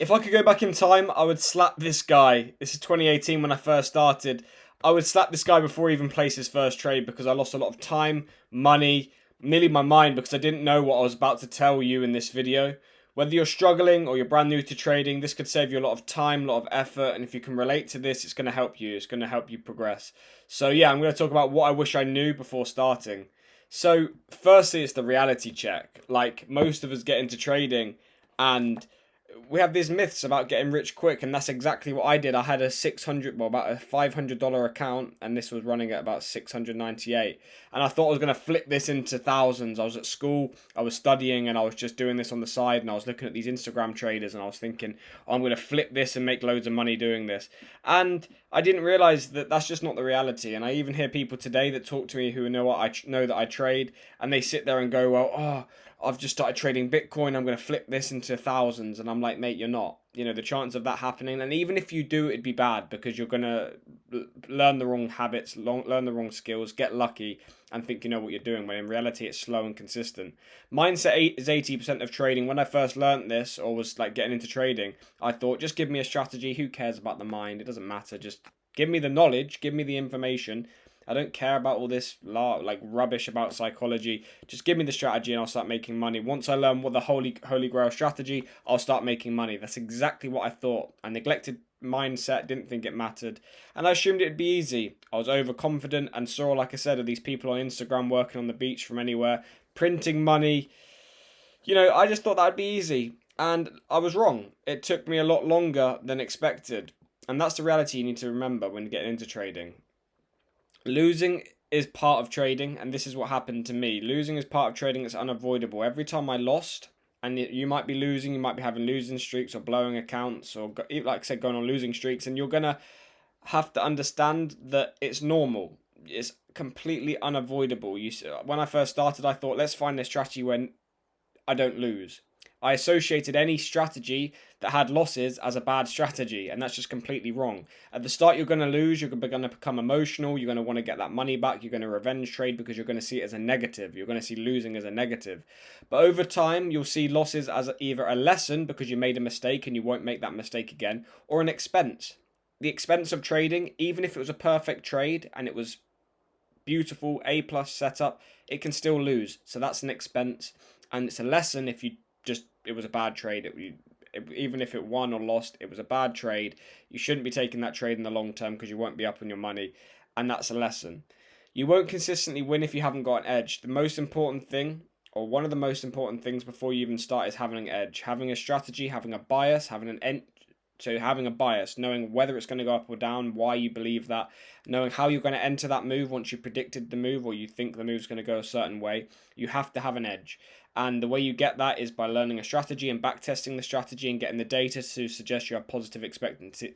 If I could go back in time, I would slap this guy. This is 2018 when I first started. I would slap this guy before he even placed his first trade because I lost a lot of time, money, nearly my mind because I didn't know what I was about to tell you in this video. Whether you're struggling or you're brand new to trading, this could save you a lot of time, a lot of effort, and if you can relate to this, it's going to help you. It's going to help you progress. So yeah, I'm going to talk about what I wish I knew before starting. So firstly, it's the reality check. Like most of us get into trading and we have these myths about getting rich quick, and that's exactly what I did. I had a about a $500 account, and this was running at about 698. And I thought I was going to flip this into thousands. I was at school, I was studying, and I was just doing this on the side, and I was looking at these Instagram traders, and I was thinking, oh, I'm going to flip this and make loads of money doing this. And I didn't realize that that's just not the reality. And I even hear people today that talk to me who know know that I trade, and they sit there and go, well, oh, I've just started trading Bitcoin, I'm going to flip this into thousands. And I'm like, mate, you're not. You know, the chance of that happening, and even if you do, it'd be bad because you're going to learn the wrong habits, learn the wrong skills, get lucky, and think you know what you're doing, when in reality it's slow and consistent. Mindset is 80% of trading. When I first learned this, or was like getting into trading, I thought, just give me a strategy. Who cares about the mind? It doesn't matter. Just give me the knowledge, give me the information. I don't care about all this like rubbish about psychology. Just give me the strategy and I'll start making money. Once I learn what the holy grail strategy, I'll start making money. That's exactly what I thought. I neglected mindset, didn't think it mattered, and I assumed it'd be easy. I was overconfident and saw, like I said, of these people on Instagram working on the beach from anywhere, printing money. You know, I just thought that'd be easy, and I was wrong. It took me a lot longer than expected, and that's the reality you need to remember when getting into trading. Losing is part of trading, and this is what happened to me. Losing is part of trading. It's unavoidable. Every time I lost, and you might be losing, you might be having losing streaks or blowing accounts, or like I said, going on losing streaks, and you're gonna have to understand that it's normal. It's completely unavoidable. When I first started, I thought, let's find a strategy when I don't lose. I associated any strategy that had losses as a bad strategy, and that's just completely wrong. At the start, you're going to lose, you're going to become emotional, you're going to want to get that money back, you're going to revenge trade because you're going to see it as a negative. You're going to see losing as a negative. But over time, you'll see losses as either a lesson because you made a mistake and you won't make that mistake again, or an expense. The expense of trading, even if it was a perfect trade and it was beautiful A plus setup, it can still lose. So that's an expense, and it's a lesson if you just it was a bad trade. Even if it won or lost, it was a bad trade. You shouldn't be taking that trade in the long term because you won't be up on your money, and that's a lesson. You won't consistently win if you haven't got an edge. The most important thing, or one of the most important things before you even start, is having an edge, having a strategy, having a bias, having a bias, knowing whether it's going to go up or down, why you believe that, knowing how you're going to enter that move once you predicted the move or you think the move's going to go a certain way. You have to have an edge. And the way you get that is by learning a strategy and backtesting the strategy and getting the data to suggest you have positive expectancy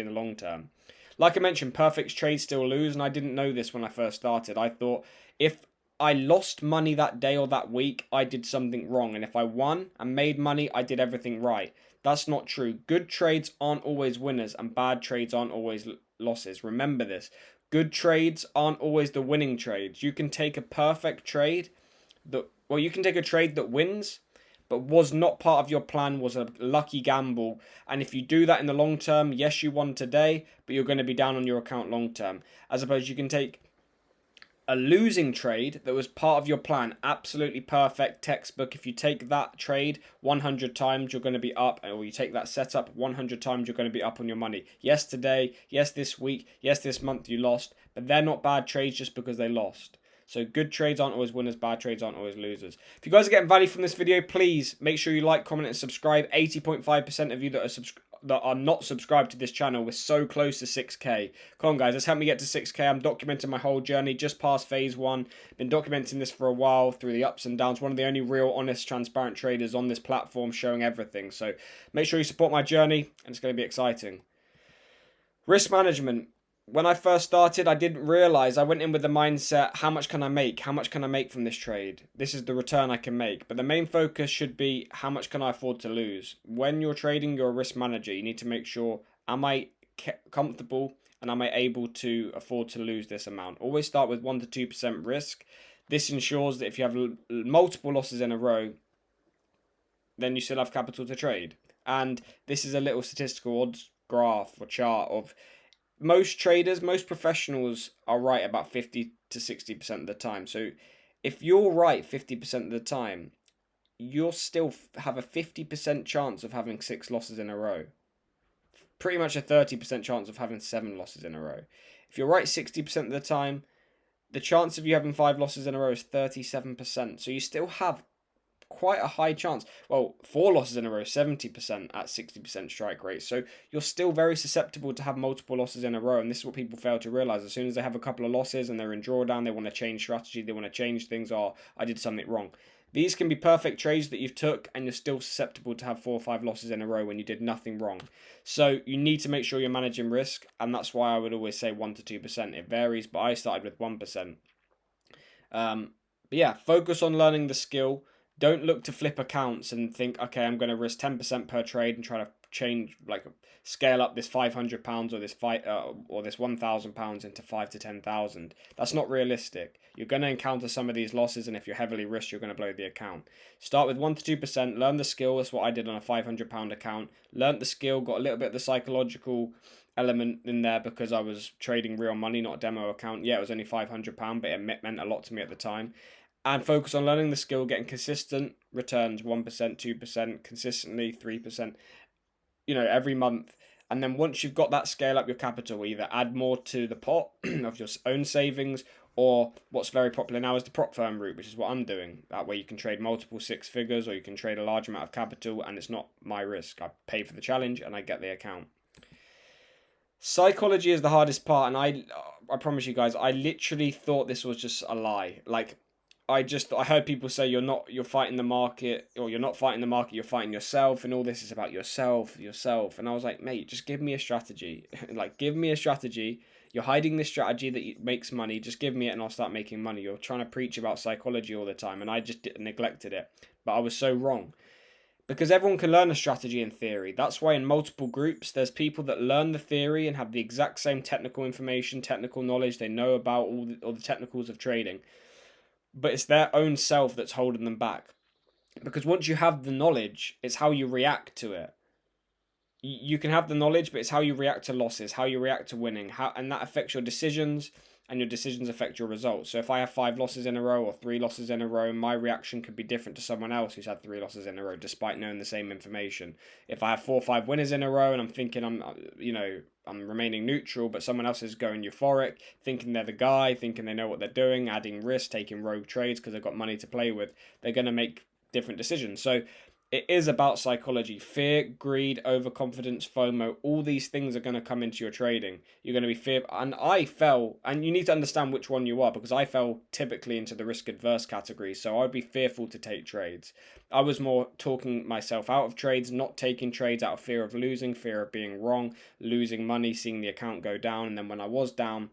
in the long term. Like I mentioned, perfect trades still lose, and I didn't know this when I first started. I thought if I lost money that day or that week, I did something wrong. And if I won and made money, I did everything right. That's not true. Good trades aren't always winners, and bad trades aren't always losses. Remember this. Good trades aren't always the winning trades. You can take a perfect trade you can take a trade that wins, but was not part of your plan, was a lucky gamble. And if you do that in the long term, yes, you won today, but you're going to be down on your account long term. As opposed, you can take a losing trade that was part of your plan, absolutely perfect, textbook. If you take that trade 100 times, you're going to be up, or you take that setup 100 times, you're going to be up on your money. Yes, today, yes, this week, yes, this month you lost, but they're not bad trades just because they lost. So good trades aren't always winners, bad trades aren't always losers. If you guys are getting value from this video, please make sure you like, comment, and subscribe. 80.5% of you that are not subscribed to this channel, we're so close to 6k. Come on guys, let's help me get to 6k. I'm documenting my whole journey, just past phase 1. Been documenting this for a while through the ups and downs. One of the only real, honest, transparent traders on this platform showing everything. So make sure you support my journey, and it's going to be exciting. Risk management. When I first started, I didn't realize. I went in with the mindset, how much can I make? How much can I make from this trade? This is the return I can make. But the main focus should be, how much can I afford to lose? When you're trading, you're a risk manager. You need to make sure, am I comfortable and am I able to afford to lose this amount? Always start with 1 to 2% risk. This ensures that if you have multiple losses in a row, then you still have capital to trade. And this is a little statistical odds graph or chart of most traders, most professionals are right about 50 to 60% of the time. So if you're right 50% of the time, you'll still have a 50% chance of having 6 losses in a row. Pretty much a 30% chance of having 7 losses in a row. If you're right 60% of the time, the chance of you having 5 losses in a row is 37%. So you still have quite a high chance. Well, 4 losses in a row, 70% at 60% strike rate. So you're still very susceptible to have multiple losses in a row. And this is what people fail to realize. As soon as they have a couple of losses and they're in drawdown, they want to change strategy, they want to change things, or I did something wrong. These can be perfect trades that you've took, and you're still susceptible to have 4 or 5 losses in a row when you did nothing wrong. So you need to make sure you're managing risk, and that's why I would always say 1 to 2%. It varies, but I started with 1%. But yeah, focus on learning the skill. Don't look to flip accounts and think, okay, I'm going to risk 10% per trade and try to change, like, scale up this £500 or this this £1,000 into 5 to 10,000. That's not realistic. You're going to encounter some of these losses, and if you're heavily risked, you're going to blow the account. Start with 1 to 2%. Learn the skill. That's what I did on a £500 account. Learned the skill. Got a little bit of the psychological element in there because I was trading real money, not a demo account. Yeah, it was only £500, but it meant a lot to me at the time. And focus on learning the skill, getting consistent returns, 1%, 2%, consistently 3%, every month. And then once you've got that, scale up your capital. Either add more to the pot of your own savings, or what's very popular now is the prop firm route, which is what I'm doing. That way you can trade multiple 6 figures, or you can trade a large amount of capital, and it's not my risk. I pay for the challenge and I get the account. Psychology is the hardest part, and I promise you guys, I literally thought this was just a lie. Like, I heard people say you're fighting the market, or you're not fighting the market, you're fighting yourself, and all this is about yourself. And I was like, mate, just give me a strategy. Like, give me a strategy. You're hiding this strategy that makes money. Just give me it and I'll start making money. You're trying to preach about psychology all the time, and I just neglected it. But I was so wrong. Because everyone can learn a strategy in theory. That's why in multiple groups, there's people that learn the theory and have the exact same technical information, technical knowledge. They know about all the technicals of trading. But it's their own self that's holding them back. Because once you have the knowledge, it's how you react to it. You can have the knowledge, but it's how you react to losses, how you react to winning, and that affects your decisions, and your decisions affect your results. So if I have 5 losses in a row or 3 losses in a row, my reaction could be different to someone else who's had 3 losses in a row, despite knowing the same information. If I have 4 or 5 winners in a row and I'm thinking I'm remaining neutral, but someone else is going euphoric, thinking they're the guy, thinking they know what they're doing, adding risk, taking rogue trades because they've got money to play with, they're going to make different decisions. So it is about psychology. Fear, greed, overconfidence, FOMO, all these things are going to come into your trading. You're going to be fearful. And I fell, and you need to understand which one you are, because I fell typically into the risk adverse category. So I'd be fearful to take trades. I was more talking myself out of trades, not taking trades out of fear of losing, fear of being wrong, losing money, seeing the account go down. And then when I was down,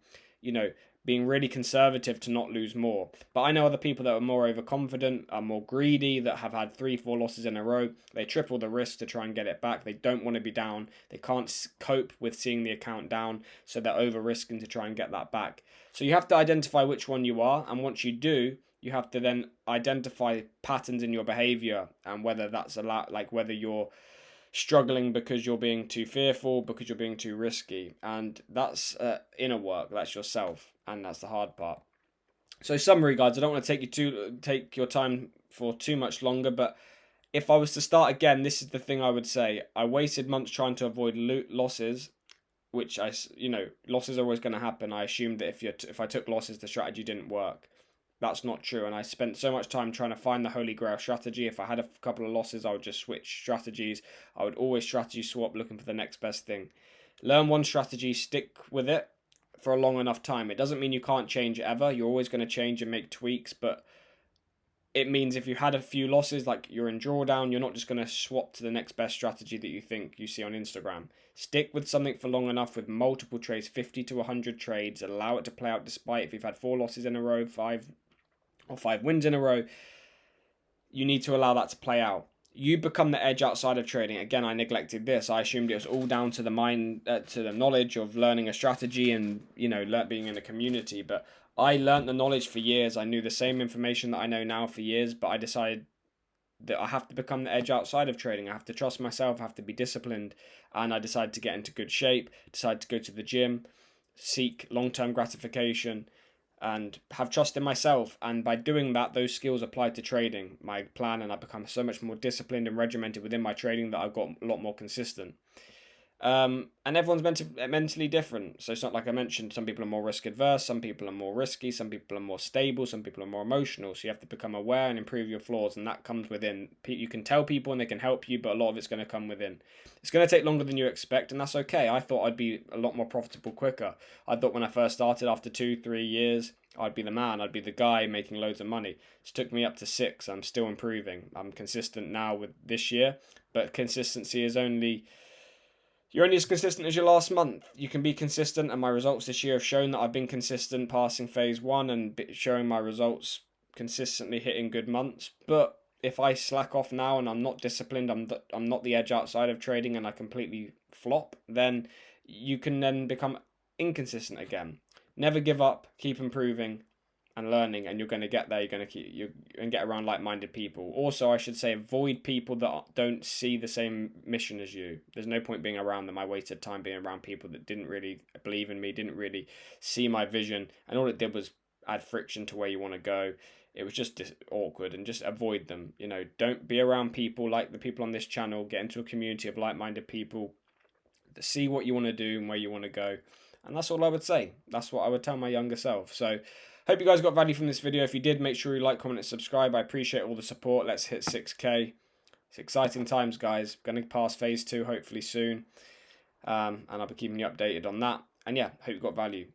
being really conservative to not lose more. But I know other people that are more overconfident, are more greedy, that have had 3-4 losses in a row. They triple the risk to try and get it back. They don't want to be down. They can't cope with seeing the account down, so they're over risking to try and get that back. So you have to identify which one you are, and once you do, you have to then identify patterns in your behavior, and whether that's whether you're struggling because you're being too fearful, because you're being too risky. And that's inner work. That's yourself, and that's the hard part. So summary, guys, I don't want to take your time for too much longer, but if I was to start again, this is the thing I would say. I wasted months trying to avoid losses, which losses are always going to happen. I assumed that if I took losses, the strategy didn't work. That's not true, and I spent so much time trying to find the holy grail strategy. If I had a couple of losses, I would just switch strategies. I would always strategy swap, looking for the next best thing. Learn one strategy, stick with it for a long enough time. It doesn't mean you can't change ever. You're always going to change and make tweaks, but it means if you had a few losses, like you're in drawdown, you're not just going to swap to the next best strategy that you think you see on Instagram. Stick with something for long enough with multiple trades, 50 to 100 trades. Allow it to play out despite if you've had 4 losses in a row, 5 wins in a row. You need to allow that to play out. You become the edge outside of trading. Again, I neglected this. I assumed it was all down to the to the knowledge of learning a strategy and being in a community. But I learned the knowledge for years. I knew the same information that I know now for years. But I decided that I have to become the edge outside of trading. I have to trust myself, I have to be disciplined, and I decided to get into good shape, decided to go to the gym, seek long-term gratification, and have trust in myself. And by doing that, those skills applied to trading my plan, and I become so much more disciplined and regimented within my trading that I've got a lot more consistent. And everyone's mentally different. So it's not like I mentioned, some people are more risk adverse, some people are more risky, some people are more stable, some people are more emotional. So you have to become aware and improve your flaws, and that comes within. You can tell people and they can help you, but a lot of it's going to come within. It's going to take longer than you expect, and that's okay. I thought I'd be a lot more profitable quicker. I thought when I first started, after 2-3 years, I'd be the man, I'd be the guy making loads of money. It took me up to 6. I'm still improving. I'm consistent now with this year, but consistency is only... You're only as consistent as your last month. You can be consistent, and my results this year have shown that I've been consistent passing phase 1 and showing my results consistently hitting good months. But if I slack off now and I'm not disciplined, I'm not the edge outside of trading, and I completely flop, then you can then become inconsistent again. Never give up, keep improving and learning, and you're going to get there. You're going to get around like-minded people. Also, I should say, avoid people that don't see the same mission as you. There's no point being around them. I wasted time being around people that didn't really believe in me, didn't really see my vision, and all it did was add friction to where you want to go. It was just awkward, and just avoid them. Don't be around people like the people on this channel. Get into a community of like-minded people that see what you want to do and where you want to go. And that's all I would say. That's what I would tell my younger self. So hope you guys got value from this video. If you did, make sure you like, comment, and subscribe. I appreciate all the support. Let's hit 6K. It's exciting times, guys. Going to pass phase 2 hopefully soon. And I'll be keeping you updated on that. And yeah, hope you got value.